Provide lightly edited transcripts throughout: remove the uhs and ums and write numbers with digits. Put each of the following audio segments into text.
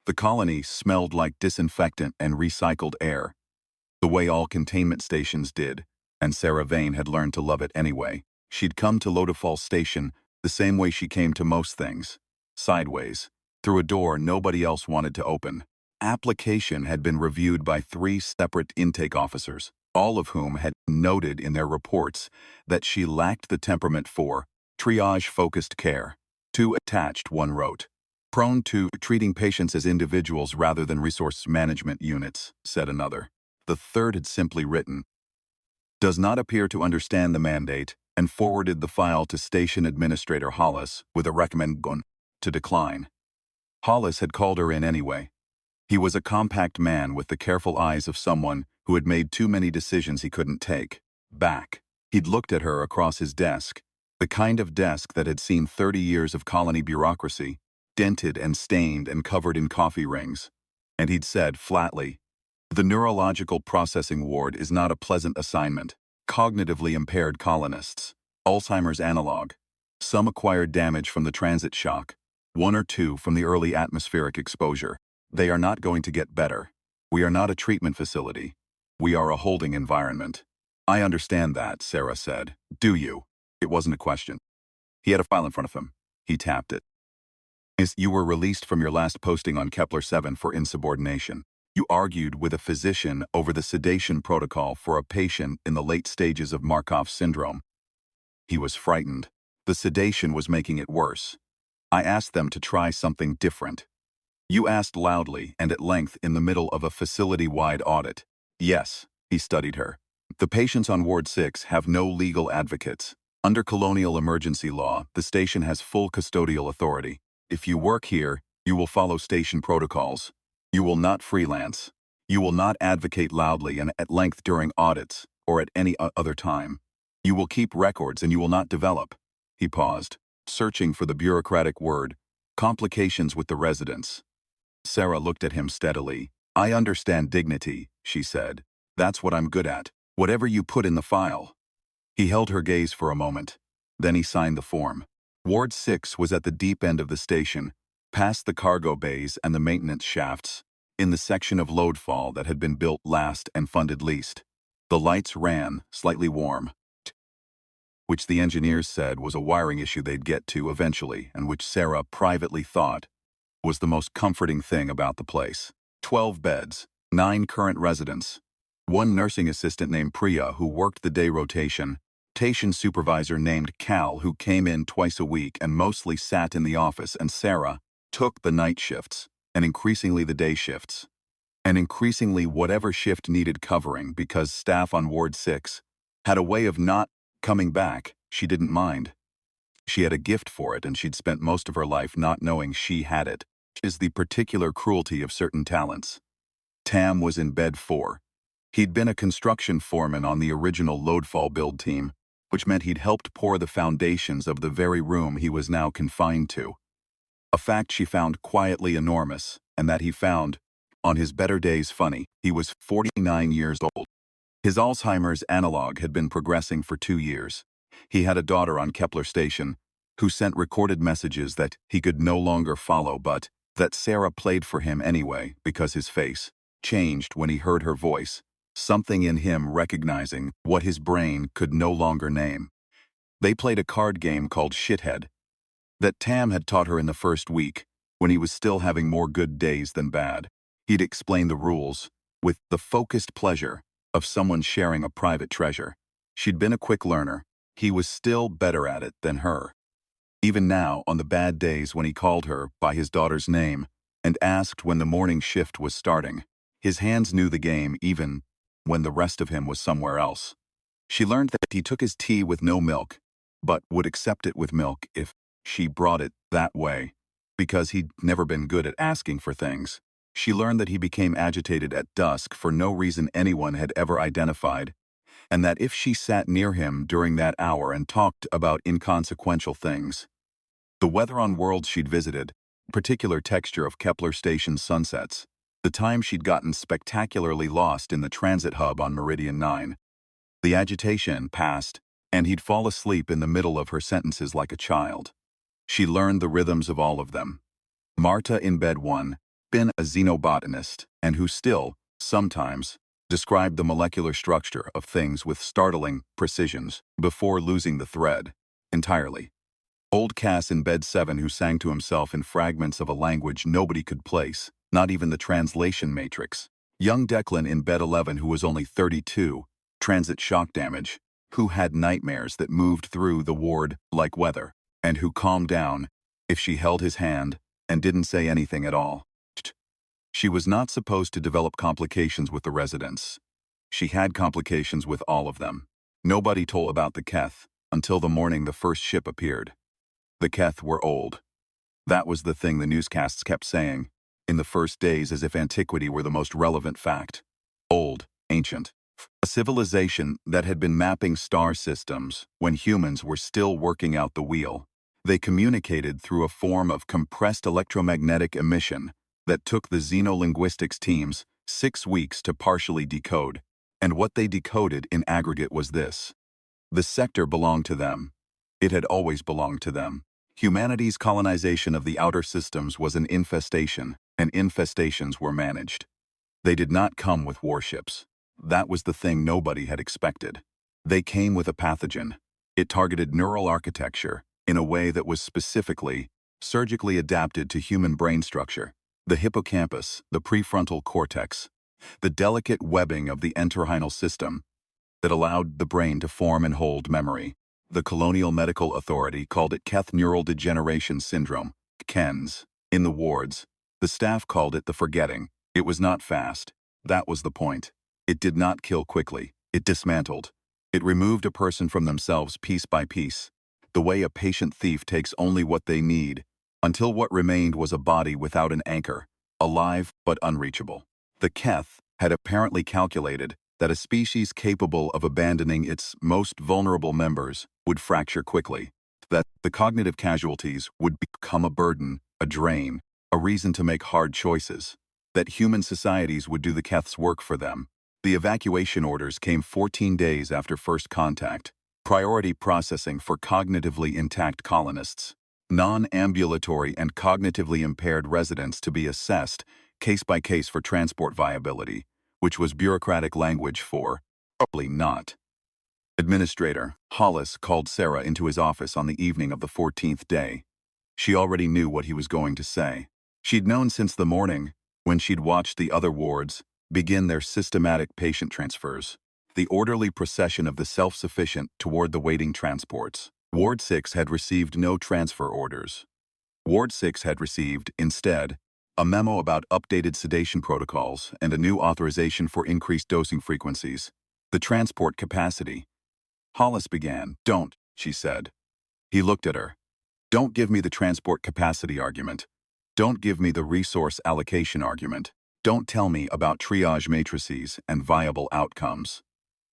The colony smelled like disinfectant and recycled air, the way all containment stations did, and Sera Vane had learned to love it anyway. She'd come to Lodafall Station the same way she came to most things, sideways, through a door nobody else wanted to open. Application had been reviewed by 3 separate intake officers, all of whom had noted in their reports that she lacked the temperament for triage-focused care. 2 attached, one wrote. Prone to treating patients as individuals rather than resource management units, said another. The third had simply written, does not appear to understand the mandate, and forwarded the file to Station Administrator Hollis with a recommendation to decline. Hollis had called her in anyway. He was a compact man with the careful eyes of someone who had made too many decisions he couldn't take back. He'd looked at her across his desk, the kind of desk that had seen 30 years of colony bureaucracy, dented and stained and covered in coffee rings. And he'd said flatly, the neurological processing ward is not a pleasant assignment. Cognitively impaired colonists, Alzheimer's analog, some acquired damage from the transit shock, 1 or 2 from the early atmospheric exposure. They are not going to get better. We are not a treatment facility. We are a holding environment. I understand that, Sera said. Do you? It wasn't a question. He had a file in front of him. He tapped it. You were released from your last posting on Kepler 7 for insubordination. You argued with a physician over the sedation protocol for a patient in the late stages of Markov syndrome. He was frightened. The sedation was making it worse. I asked them to try something different. You asked loudly and at length in the middle of a facility-wide audit. Yes, he studied her. The patients on Ward 6 have no legal advocates. Under colonial emergency law, the station has full custodial authority. If you work here, you will follow station protocols. You will not freelance. You will not advocate loudly and at length during audits or at any other time. You will keep records and you will not develop. He paused, searching for the bureaucratic word, complications with the residents. Sera looked at him steadily. I understand dignity, she said. That's what I'm good at. Whatever you put in the file. He held her gaze for a moment. Then he signed the form. Ward 6 was at the deep end of the station, past the cargo bays and the maintenance shafts, in the section of load fall that had been built last and funded least. The lights ran, slightly warm, which the engineers said was a wiring issue they'd get to eventually and which Sera privately thought was the most comforting thing about the place. 12 beds, 9 current residents, 1 nursing assistant named Priya who worked the day rotation, station supervisor named Cal who came in twice a week and mostly sat in the office, and Sera took the night shifts, and increasingly the day shifts, and increasingly whatever shift needed covering because staff on Ward 6 had a way of not coming back. She didn't mind. She had a gift for it and she'd spent most of her life not knowing she had it. Is the particular cruelty of certain talents. Tam was in bed 4. He'd been a construction foreman on the original loadfall build team, which meant he'd helped pour the foundations of the very room he was now confined to. A fact she found quietly enormous, and that he found, on his better days, funny. He was 49 years old. His Alzheimer's analog had been progressing for 2 years. He had a daughter on Kepler Station, who sent recorded messages that he could no longer follow but that Sera played for him anyway because his face changed when he heard her voice, something in him recognizing what his brain could no longer name. They played a card game called Shithead that Tam had taught her in the first week, when he was still having more good days than bad. He'd explain the rules, with the focused pleasure of someone sharing a private treasure. She'd been a quick learner. He was still better at it than her. Even now, on the bad days when he called her by his daughter's name and asked when the morning shift was starting, his hands knew the game even when the rest of him was somewhere else. She learned that he took his tea with no milk, but would accept it with milk if she brought it that way, because he'd never been good at asking for things. She learned that he became agitated at dusk for no reason anyone had ever identified, and that if she sat near him during that hour and talked about inconsequential things, the weather on worlds she'd visited, particular texture of Kepler Station's sunsets, the time she'd gotten spectacularly lost in the transit hub on Meridian 9, the agitation passed, and he'd fall asleep in the middle of her sentences like a child. She learned the rhythms of all of them. Marta in bed 1, been a xenobotanist and who still, sometimes, described the molecular structure of things with startling precisions before losing the thread entirely. Old Cass in bed 7 who sang to himself in fragments of a language nobody could place, not even the translation matrix. Young Declan in bed 11 who was only 32, transit shock damage, who had nightmares that moved through the ward like weather, and who calmed down if she held his hand and didn't say anything at all. She was not supposed to develop complications with the residents. She had complications with all of them. Nobody told about the Keth until the morning the first ship appeared. The Keth were old. That was the thing the newscasts kept saying, in the first days as if antiquity were the most relevant fact. Old, ancient. A civilization that had been mapping star systems when humans were still working out the wheel. They communicated through a form of compressed electromagnetic emission that took the xenolinguistics teams 6 weeks to partially decode. And what they decoded in aggregate was this. The sector belonged to them. It had always belonged to them. Humanity's colonization of the outer systems was an infestation, and infestations were managed. They did not come with warships. That was the thing nobody had expected. They came with a pathogen. It targeted neural architecture in a way that was specifically, surgically adapted to human brain structure. The hippocampus, the prefrontal cortex, the delicate webbing of the entorhinal system that allowed the brain to form and hold memory. The Colonial Medical Authority called it Keth Neural Degeneration Syndrome, KENS. In the wards, the staff called it the forgetting. It was not fast. That was the point. It did not kill quickly. It dismantled. It removed a person from themselves piece by piece, the way a patient thief takes only what they need, until what remained was a body without an anchor, alive but unreachable. The Keth had apparently calculated that a species capable of abandoning its most vulnerable members would fracture quickly, that the cognitive casualties would become a burden, a drain, a reason to make hard choices, that human societies would do the Keth's work for them. The evacuation orders came 14 days after first contact, priority processing for cognitively intact colonists, non-ambulatory and cognitively impaired residents to be assessed case by case for transport viability, which was bureaucratic language for probably not. Administrator Hollis called Sera into his office on the evening of the 14th day. She already knew what he was going to say. She'd known since the morning, when she'd watched the other wards begin their systematic patient transfers, the orderly procession of the self-sufficient toward the waiting transports. Ward 6 had received no transfer orders. Ward 6 had received, instead, a memo about updated sedation protocols and a new authorization for increased dosing frequencies. The transport capacity. Hollis began. "Don't," she said. He looked at her. "Don't give me the transport capacity argument. Don't give me the resource allocation argument. Don't tell me about triage matrices and viable outcomes."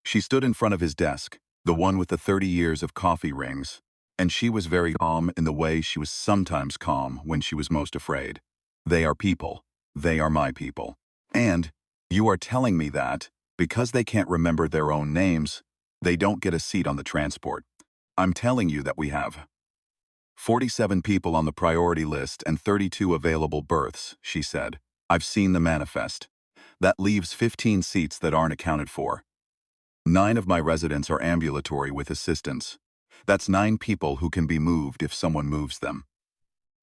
She stood in front of his desk, the one with the 30 years of coffee rings, and she was very calm in the way she was sometimes calm when she was most afraid. "They are people. They are my people. And you are telling me that, because they can't remember their own names, they don't get a seat on the transport. I'm telling you that we have 47 people on the priority list and 32 available berths," she said. "I've seen the manifest. That leaves 15 seats that aren't accounted for. 9 of my residents are ambulatory with assistance. That's 9 people who can be moved if someone moves them."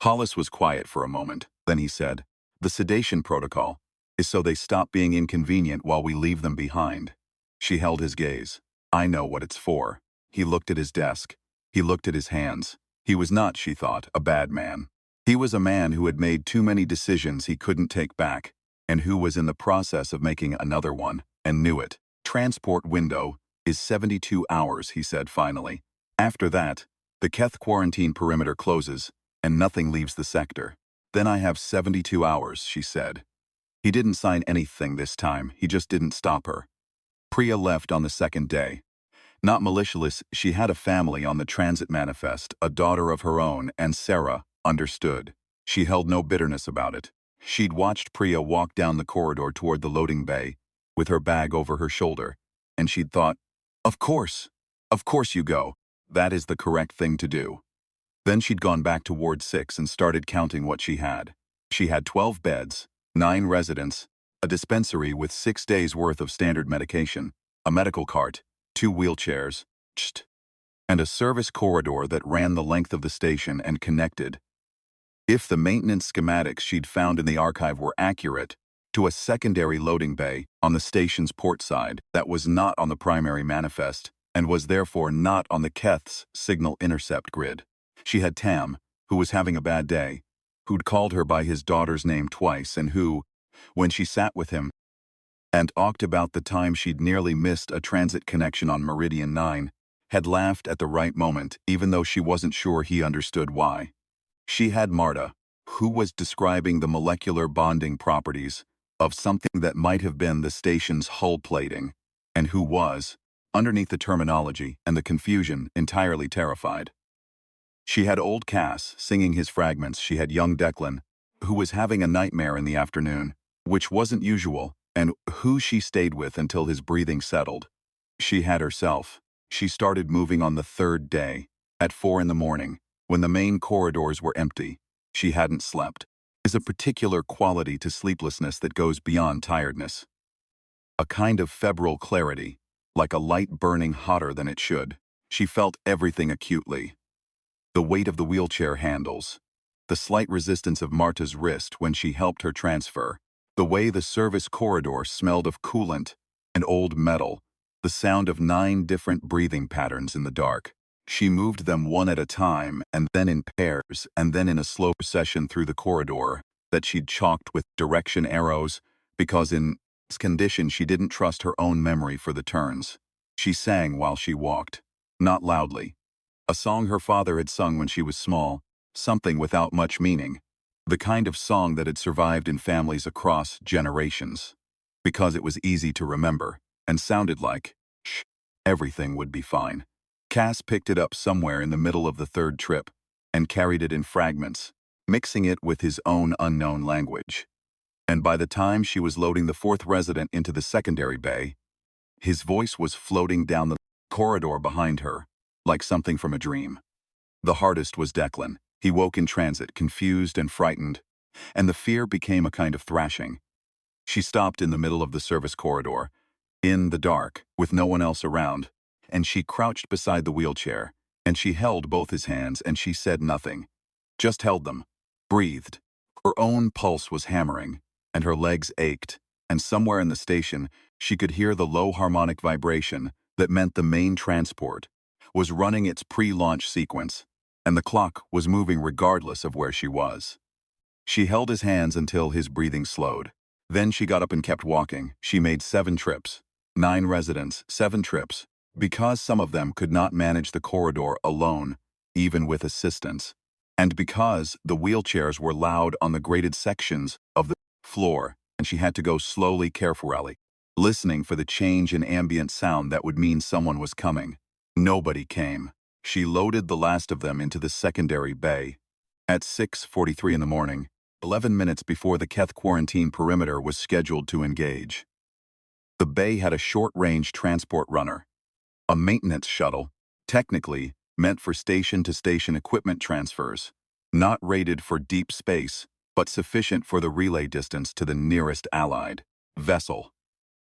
Hollis was quiet for a moment. Then he said, "The sedation protocol is so they stop being inconvenient while we leave them behind." She held his gaze. "I know what it's for." He looked at his desk. He looked at his hands. He was not, she thought, a bad man. He was a man who had made too many decisions he couldn't take back, and who was in the process of making another one, and knew it. "Transport window is 72 hours, he said finally. "After that, the Keth quarantine perimeter closes, and nothing leaves the sector. Then I have 72 hours, she said. He didn't sign anything this time, he just didn't stop her. Priya left on the second day. Not malicious, she had a family on the transit manifest, a daughter of her own, and Sera understood. She held no bitterness about it. She'd watched Priya walk down the corridor toward the loading bay, with her bag over her shoulder, and she'd thought, of course you go. That is the correct thing to do. Then she'd gone back to Ward 6 and started counting what she had. She had 12 beds, 9 residents, a dispensary with 6 days' worth of standard medication, a medical cart, 2 wheelchairs, and a service corridor that ran the length of the station and connected, if the maintenance schematics she'd found in the archive were accurate, to a secondary loading bay on the station's port side that was not on the primary manifest and was therefore not on the Keth's signal intercept grid. She had Tam, who was having a bad day, who'd called her by his daughter's name twice and who, when she sat with him and talked about the time she'd nearly missed a transit connection on Meridian 9, had laughed at the right moment even though she wasn't sure he understood why. She had Marta, who was describing the molecular bonding properties of something that might have been the station's hull plating, and who was, underneath the terminology and the confusion, entirely terrified. She had old Cass singing his fragments. She had young Declan, who was having a nightmare in the afternoon, which wasn't usual, and who she stayed with until his breathing settled. She had herself. She started moving on the 3rd day, at 4 in the morning, when the main corridors were empty. She hadn't slept. There's a particular quality to sleeplessness that goes beyond tiredness. A kind of febrile clarity, like a light burning hotter than it should. She felt everything acutely. The weight of the wheelchair handles, the slight resistance of Marta's wrist when she helped her transfer, the way the service corridor smelled of coolant and old metal, the sound of 9 different breathing patterns in the dark. She moved them one at a time, and then in pairs, and then in a slow procession through the corridor that she'd chalked with direction arrows, because in this condition she didn't trust her own memory for the turns. She sang while she walked, not loudly. A song her father had sung when she was small, something without much meaning, the kind of song that had survived in families across generations, because it was easy to remember, and sounded like, shh, everything would be fine. Cass picked it up somewhere in the middle of the 3rd trip and carried it in fragments, mixing it with his own unknown language. And by the time she was loading the 4th resident into the secondary bay, his voice was floating down the corridor behind her, like something from a dream. The hardest was Declan. He woke in transit, confused and frightened, and the fear became a kind of thrashing. She stopped in the middle of the service corridor, in the dark, with no one else around, and she crouched beside the wheelchair, and she held both his hands, and she said nothing, just held them, breathed. Her own pulse was hammering, and her legs ached, and somewhere in the station she could hear the low harmonic vibration that meant the main transport was running its pre-launch sequence, and the clock was moving regardless of where she was. She held his hands until his breathing slowed. Then she got up and kept walking. She made 7 trips. 9 residents, 7 trips. Because some of them could not manage the corridor alone, even with assistance, and because the wheelchairs were loud on the graded sections of the floor, and she had to go slowly, carefully, listening for the change in ambient sound that would mean someone was coming. Nobody came. She loaded the last of them into the secondary bay. At 6:43 in the morning, 11 minutes before the Keth quarantine perimeter was scheduled to engage. The bay had a short-range transport runner, a maintenance shuttle, technically meant for station-to-station equipment transfers, not rated for deep space, but sufficient for the relay distance to the nearest allied vessel.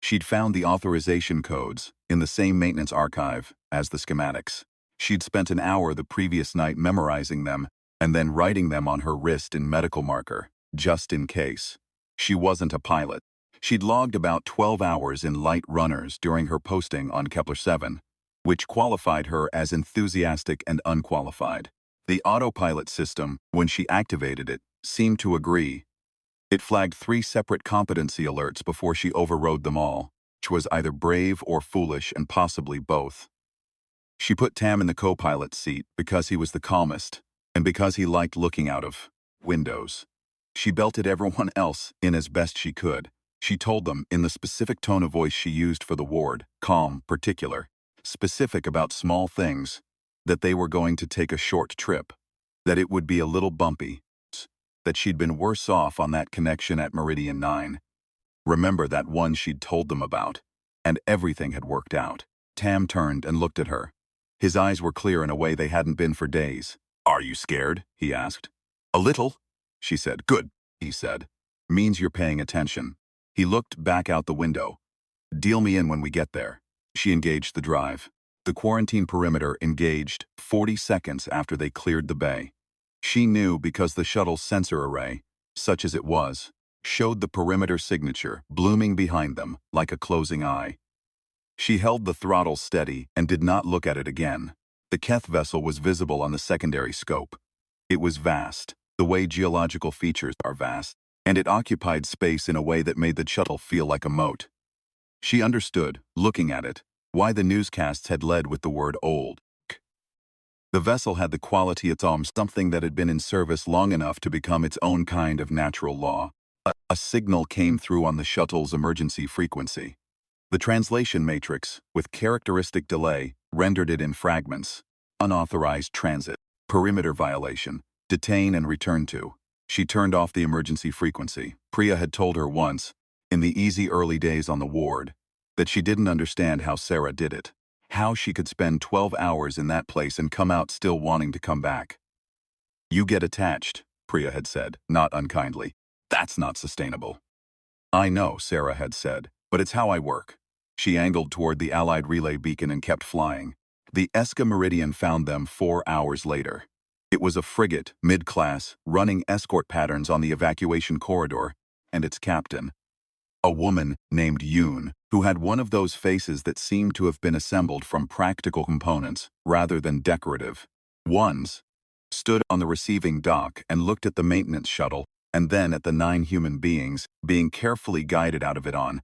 She'd found the authorization codes in the same maintenance archive as the schematics. She'd spent an hour the previous night memorizing them and then writing them on her wrist in medical marker, just in case. She wasn't a pilot. She'd logged about 12 hours in light runners during her posting on Kepler 7, which qualified her as enthusiastic and unqualified. The autopilot system, when she activated it, seemed to agree. It flagged 3 separate competency alerts before she overrode them all, which was either brave or foolish and possibly both. She put Tam in the co-pilot seat because he was the calmest and because he liked looking out of windows. She belted everyone else in as best she could. She told them in the specific tone of voice she used for the ward, calm, particular, specific about small things, that they were going to take a short trip, that it would be a little bumpy, that she'd been worse off on that connection at Meridian 9. Remember that one she'd told them about, and everything had worked out. Tam turned and looked at her. His eyes were clear in a way they hadn't been for days. "Are you scared?" he asked. "A little," she said. "Good," he said. Means you're paying attention. He looked back out the window. Deal me in when we get there. She engaged the drive. The quarantine perimeter engaged 40 seconds after they cleared the bay. She knew because the shuttle's sensor array, such as it was, showed the perimeter signature blooming behind them like a closing eye. She held the throttle steady and did not look at it again. The Keth vessel was visible on the secondary scope. It was vast, the way geological features are vast, and it occupied space in a way that made the shuttle feel like a moat. She understood, looking at it, why the newscasts had led with the word old. The vessel had the quality it's something that had been in service long enough to become its own kind of natural law. A signal came through on the shuttle's emergency frequency. The translation matrix, with characteristic delay, rendered it in fragments. Unauthorized transit, perimeter violation, detain and return to. She turned off the emergency frequency. Priya had told her once, in the easy early days on the ward, that she didn't understand how Sera did it. How she could spend 12 hours in that place and come out still wanting to come back. You get attached, Priya had said, not unkindly. That's not sustainable. I know, Sera had said, but it's how I work. She angled toward the Allied relay beacon and kept flying. The Eska Meridian found them 4 hours later. It was a frigate, mid-class, running escort patterns on the evacuation corridor, and its captain, a woman named Yoon, who had one of those faces that seemed to have been assembled from practical components rather than decorative ones, stood on the receiving dock and looked at the maintenance shuttle and then at the 9 human beings being carefully guided out of it on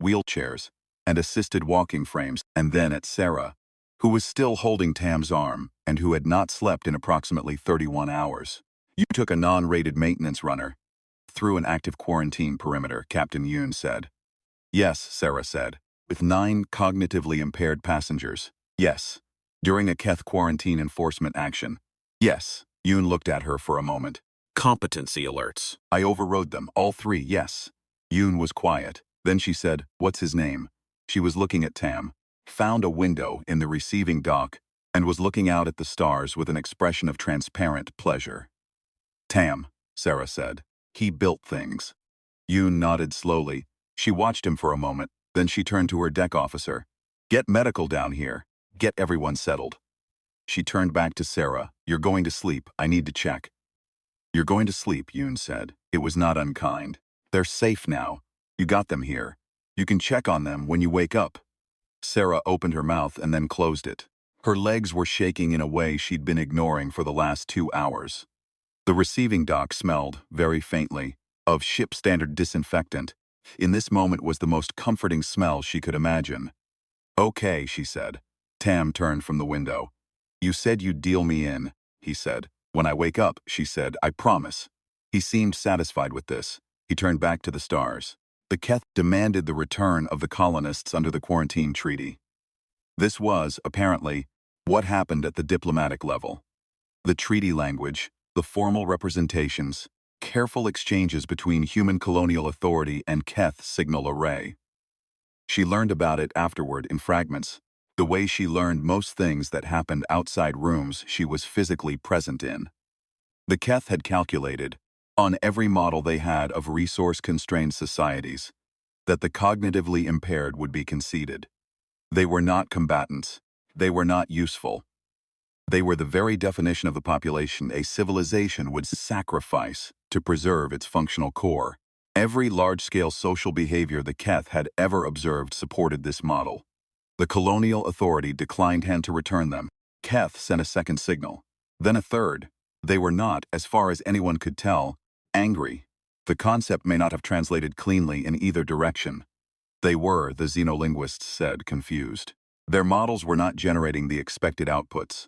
wheelchairs and assisted walking frames, and then at Sera, who was still holding Tam's arm and who had not slept in approximately 31 hours. You took a non-rated maintenance runner through an active quarantine perimeter, Captain Yoon said. Yes, Sera said, with 9 cognitively impaired passengers. Yes. During a Keth quarantine enforcement action. Yes. Yoon looked at her for a moment. Competency alerts. I overrode them, all 3, yes. Yoon was quiet. Then she said, what's his name? She was looking at Tam, found a window in the receiving dock, and was looking out at the stars with an expression of transparent pleasure. Tam, Sera said. He built things. Yoon nodded slowly. She watched him for a moment, then she turned to her deck officer. Get medical down here. Get everyone settled. She turned back to Sera. You're going to sleep. I need to check. You're going to sleep, Yoon said. It was not unkind. They're safe now. You got them here. You can check on them when you wake up. Sera opened her mouth and then closed it. Her legs were shaking in a way she'd been ignoring for the last 2 hours. The receiving dock smelled, very faintly, of ship-standard disinfectant. In this moment was the most comforting smell she could imagine. Okay, she said. Tam turned from the window. You said you'd deal me in, he said. When I wake up, she said, I promise. He seemed satisfied with this. He turned back to the stars. The Keth demanded the return of the colonists under the quarantine treaty. This was, apparently, what happened at the diplomatic level. The treaty language, the formal representations, careful exchanges between human colonial authority and Keth signal array. She learned about it afterward in fragments, the way she learned most things that happened outside rooms she was physically present in. The Keth had calculated, on every model they had of resource-constrained societies, that the cognitively impaired would be conceded. They were not combatants. They were not useful. They were the very definition of the population a civilization would sacrifice to preserve its functional core. Every large-scale social behavior the Keth had ever observed supported this model. The colonial authority declined hand to return them. Keth sent a second signal, then a third. They were not, as far as anyone could tell, angry. The concept may not have translated cleanly in either direction. They were, the xenolinguists said, confused. Their models were not generating the expected outputs.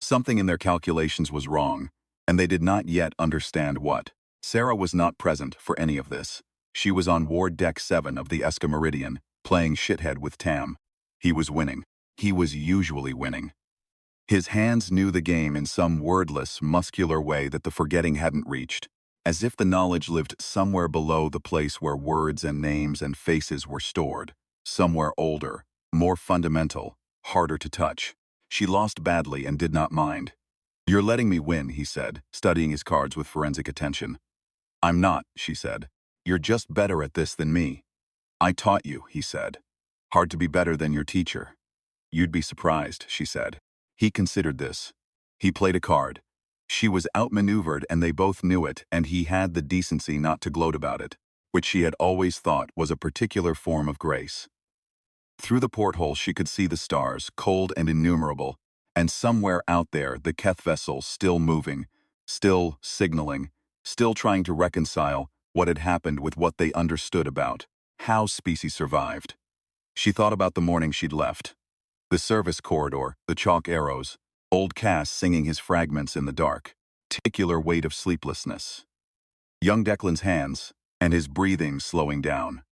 Something in their calculations was wrong, and they did not yet understand what. Sera was not present for any of this. She was on Ward Deck 7 of the Eska Meridian, playing shithead with Tam. He was winning. He was usually winning. His hands knew the game in some wordless, muscular way that the forgetting hadn't reached, as if the knowledge lived somewhere below the place where words and names and faces were stored, somewhere older, more fundamental, harder to touch. She lost badly and did not mind. You're letting me win, he said, studying his cards with forensic attention. I'm not, she said. You're just better at this than me. I taught you, he said. Hard to be better than your teacher. You'd be surprised, she said. He considered this. He played a card. She was outmaneuvered and they both knew it, and he had the decency not to gloat about it, which she had always thought was a particular form of grace. Through the porthole she could see the stars, cold and innumerable, and somewhere out there the Keth vessel still moving, still signaling, still trying to reconcile what had happened with what they understood about how species survived. She thought about the morning she'd left. The service corridor, the chalk arrows, old Cass singing his fragments in the dark, particular weight of sleeplessness. Young Declan's hands, and his breathing slowing down.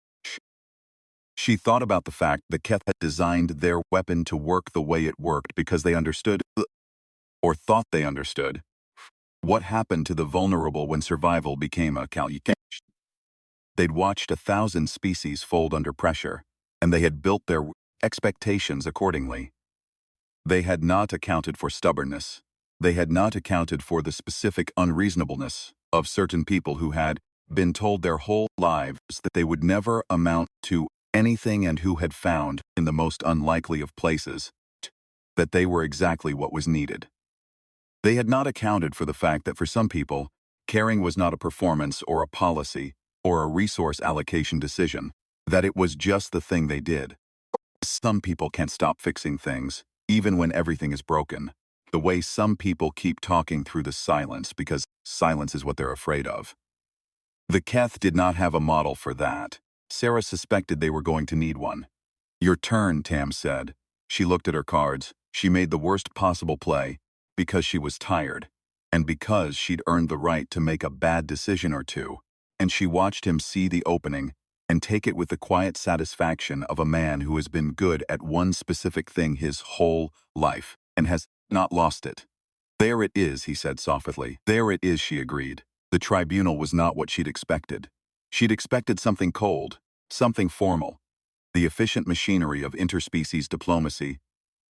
She thought about the fact that Keth had designed their weapon to work the way it worked because they understood, or thought they understood, what happened to the vulnerable when survival became a calculation. They'd watched 1,000 species fold under pressure, and they had built their expectations accordingly. They had not accounted for stubbornness. They had not accounted for the specific unreasonableness of certain people who had been told their whole lives that they would never amount to anything and who had found, in the most unlikely of places, that they were exactly what was needed. They had not accounted for the fact that for some people, caring was not a performance or a policy or a resource allocation decision, that it was just the thing they did. Some people can't stop fixing things, even when everything is broken. The way some people keep talking through the silence because silence is what they're afraid of. The Keth did not have a model for that. Sera suspected they were going to need one. Your turn, Tam said. She looked at her cards. She made the worst possible play because she was tired and because she'd earned the right to make a bad decision or two. And she watched him see the opening and take it with the quiet satisfaction of a man who has been good at one specific thing his whole life and has not lost it. There it is, he said softly. There it is, she agreed. The tribunal was not what she'd expected. She'd expected something cold, something formal, the efficient machinery of interspecies diplomacy,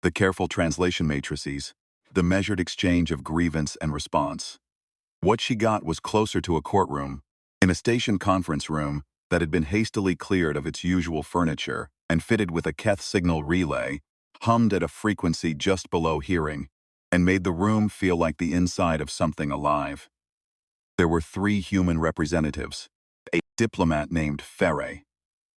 the careful translation matrices, the measured exchange of grievance and response. What she got was closer to a courtroom, in a station conference room that had been hastily cleared of its usual furniture and fitted with a Keth signal relay, hummed at a frequency just below hearing, and made the room feel like the inside of something alive. There were 3 human representatives, a diplomat named Ferre,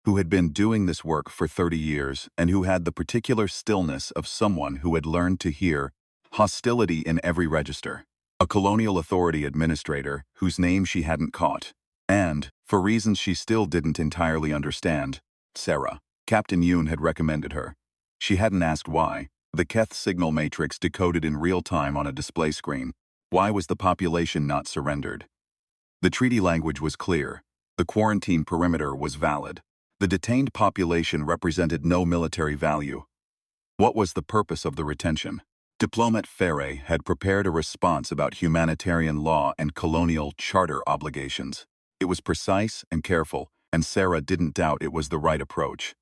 who had been doing this work for 30 years and who had the particular stillness of someone who had learned to hear hostility in every register, a colonial authority administrator whose name she hadn't caught, and, for reasons she still didn't entirely understand, Sera. Captain Yoon had recommended her. She hadn't asked why. The Keth signal matrix decoded in real time on a display screen. Why was the population not surrendered? The treaty language was clear. The quarantine perimeter was valid. The detained population represented no military value. What was the purpose of the retention? Diplomat Ferre had prepared a response about humanitarian law and colonial charter obligations. It was precise and careful, and Sera didn't doubt it was the right approach.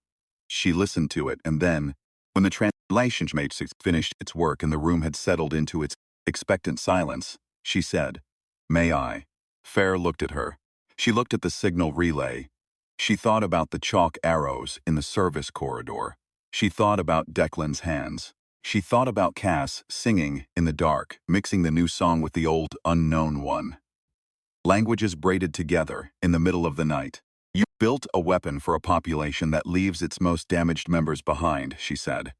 She listened to it, and then, when the translation matrix finished its work and the room had settled into its expectant silence, she said, "May I?" Ferre looked at her. She looked at the signal relay. She thought about the chalk arrows in the service corridor. She thought about Declan's hands. She thought about Cass singing in the dark, mixing the new song with the old, unknown one. Languages braided together in the middle of the night. You built a weapon for a population that leaves its most damaged members behind, she said.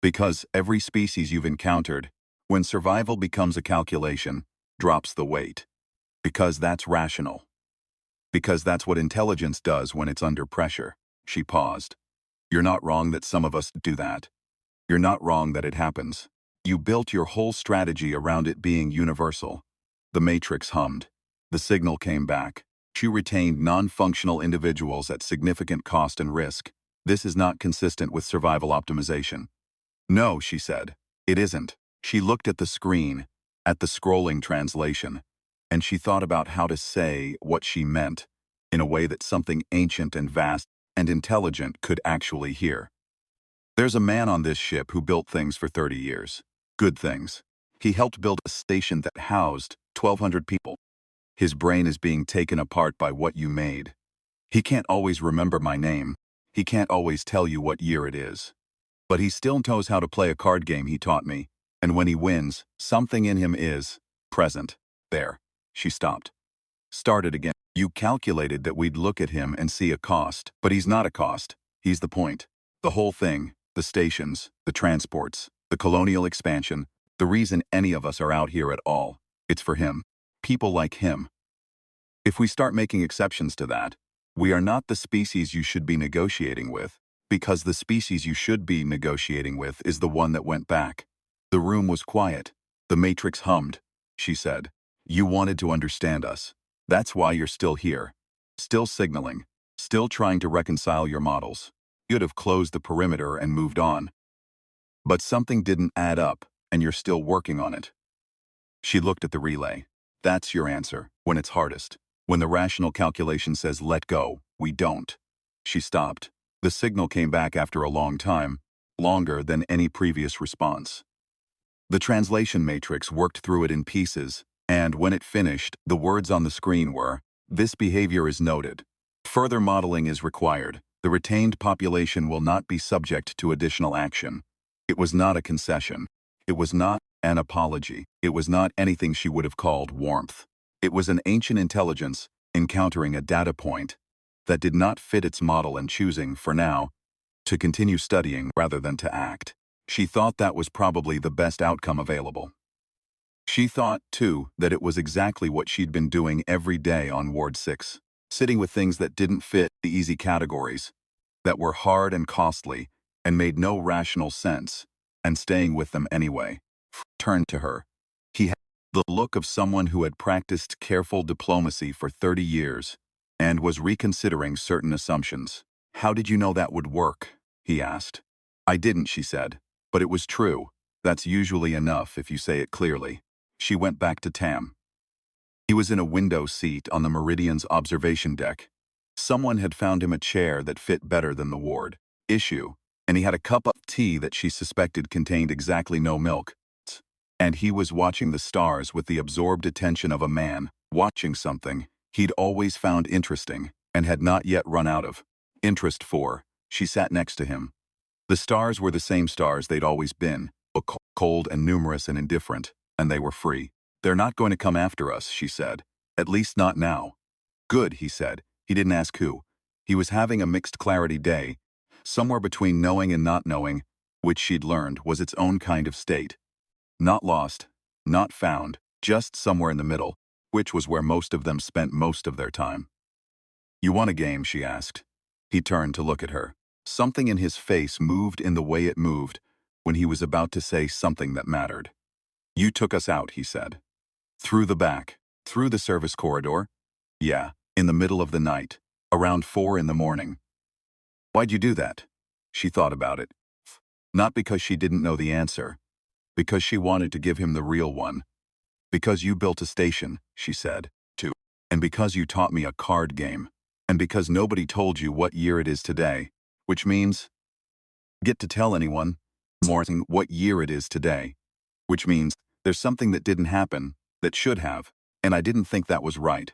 Because every species you've encountered, when survival becomes a calculation, drops the weight. Because that's rational. Because that's what intelligence does when it's under pressure. She paused. You're not wrong that some of us do that. You're not wrong that it happens. You built your whole strategy around it being universal. The matrix hummed. The signal came back. You retained non-functional individuals at significant cost and risk. This is not consistent with survival optimization. No, she said. It isn't. She looked at the screen, at the scrolling translation, and she thought about how to say what she meant in a way that something ancient and vast and intelligent could actually hear. There's a man on this ship who built things for 30 years. Good things. He helped build a station that housed 1,200 people. His brain is being taken apart by what you made. He can't always remember my name. He can't always tell you what year it is. But he still knows how to play a card game he taught me, and when he wins, something in him is present. There. She stopped. Started again. You calculated that we'd look at him and see a cost, but he's not a cost. He's the point. The whole thing, the stations, the transports, the colonial expansion, the reason any of us are out here at all. It's for him. People like him. If we start making exceptions to that, we are not the species you should be negotiating with, because the species you should be negotiating with is the one that went back. The room was quiet. The matrix hummed. She said, "You wanted to understand us. That's why you're still here. Still signaling. Still trying to reconcile your models. You'd have closed the perimeter and moved on. But something didn't add up, and you're still working on it." She looked at the relay. That's your answer, when it's hardest. When the rational calculation says let go, we don't. She stopped. The signal came back after a long time, longer than any previous response. The translation matrix worked through it in pieces, and when it finished, the words on the screen were, "This behavior is noted. Further modeling is required. The retained population will not be subject to additional action." It was not a concession. It was not an apology. It was not anything she would have called warmth. It was an ancient intelligence encountering a data point that did not fit its model and choosing, for now, to continue studying rather than to act. She thought that was probably the best outcome available. She thought, too, that it was exactly what she'd been doing every day on Ward 6, sitting with things that didn't fit the easy categories, that were hard and costly and made no rational sense, and staying with them anyway. Turned to her. He had the look of someone who had practiced careful diplomacy for 30 years and was reconsidering certain assumptions. "How did you know that would work?" he asked. "I didn't," she said. "But it was true. That's usually enough if you say it clearly." She went back to Tam. He was in a window seat on the Meridian's observation deck. Someone had found him a chair that fit better than the ward issue, and he had a cup of tea that she suspected contained exactly no milk. And he was watching the stars with the absorbed attention of a man watching something he'd always found interesting and had not yet run out of interest for. She sat next to him. The stars were the same stars they'd always been, cold and numerous and indifferent, and they were free. "They're not going to come after us," she said. "At least not now." "Good," he said. He didn't ask who. He was having a mixed clarity day, somewhere between knowing and not knowing, which she'd learned was its own kind of state. Not lost, not found, just somewhere in the middle, which was where most of them spent most of their time. "You want a game?" she asked. He turned to look at her. Something in his face moved in the way it moved when he was about to say something that mattered. "You took us out," he said. "Through the back. Through the service corridor?" "Yeah, in the middle of the night. Around 4 in the morning." "Why'd you do that?" She thought about it. Not because she didn't know the answer. Because she wanted to give him the real one. "Because you built a station," she said, too. "And because you taught me a card game. And because nobody told you what year it is today. Which means, get to tell anyone more what year it is today. Which means, there's something that didn't happen, that should have, and I didn't think that was right."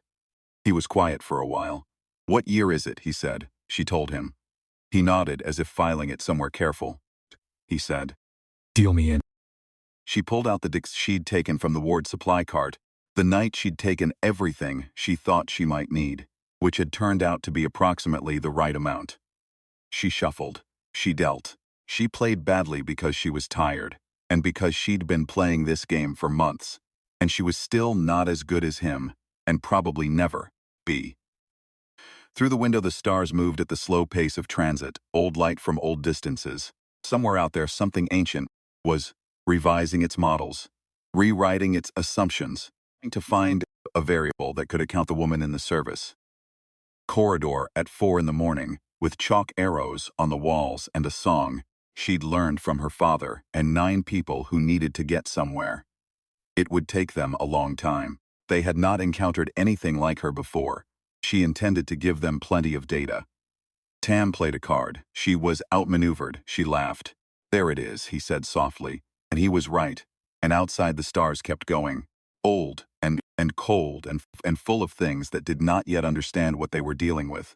He was quiet for a while. "What year is it?" he said. She told him. He nodded as if filing it somewhere careful. He said, "Deal me in." She pulled out the discs she'd taken from the ward supply cart, the night she'd taken everything she thought she might need, which had turned out to be approximately the right amount. She shuffled. She dealt. She played badly because she was tired, and because she'd been playing this game for months, and she was still not as good as him, and probably never be. Through the window the stars moved at the slow pace of transit, old light from old distances. Somewhere out there something ancient was revising its models, rewriting its assumptions, trying to find a variable that could account the woman in the service. Corridor at 4 in the morning, with chalk arrows on the walls and a song she'd learned from her father and 9 people who needed to get somewhere. It would take them a long time. They had not encountered anything like her before. She intended to give them plenty of data. Tam played a card. She was outmaneuvered. She laughed. "There it is," he said softly. And he was right. And outside the stars kept going. Old and and cold and full of things that did not yet understand what they were dealing with.